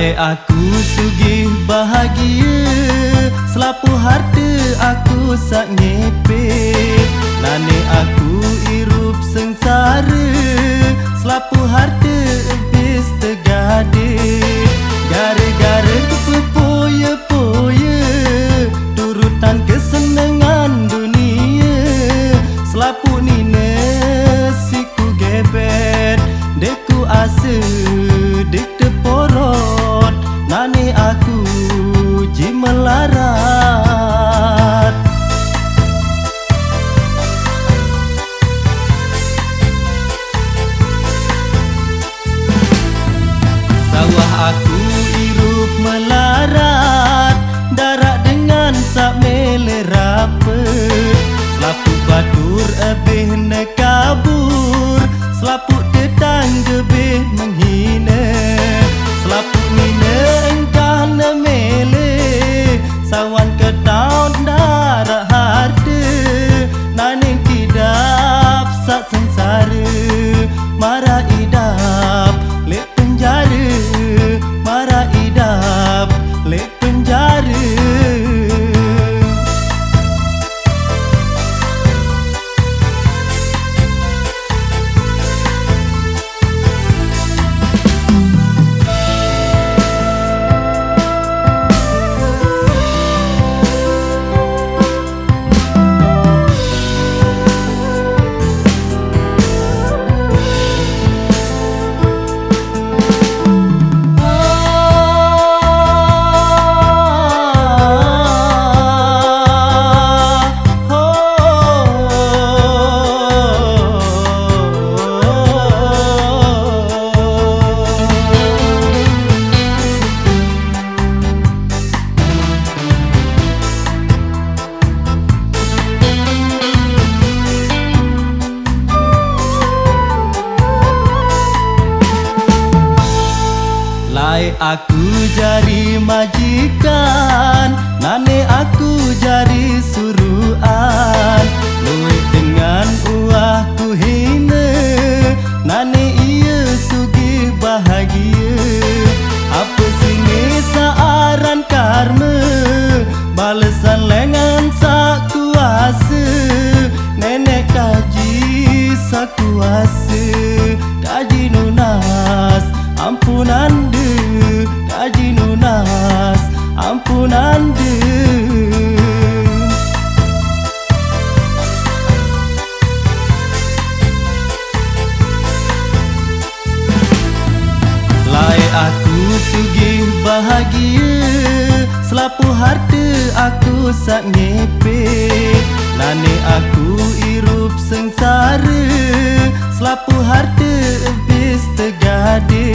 Lai aku sugih bahagia, selapu harta aku sak ngepe. Nane aku irup sengsara, selapu harta bis tegade. Gara-gara kepoya-poya, turutan kesenangan dunia. Selapu nina siku gebet, deku asa dek teporot. Nane aku ji melarat. Sawah aku irup melarat, darak dengan sak melerapet. Selapu batur ebeh nekabur, selapu tetangga beh menghina. Selapu nina engkau nemele, sawan ketaut darak harta. Naneng tidak sak sengsara, marah idap lek penjara. Marah idap lek penjara. Lai aku jari majikan, nane aku jari suruhan. Luwih dengan uah ku hina, nane iya sugih bahagia. Apa singe saaran karma, balesan lengan sak kuasa. Nenek kaji sak kuasa, kaji nunas ampunan de, kaji nunas ampunan de. Lai aku sugih bahagia, selapu harta aku sak ngepe. Nane aku irup sengsara, selapu harta bis tegade.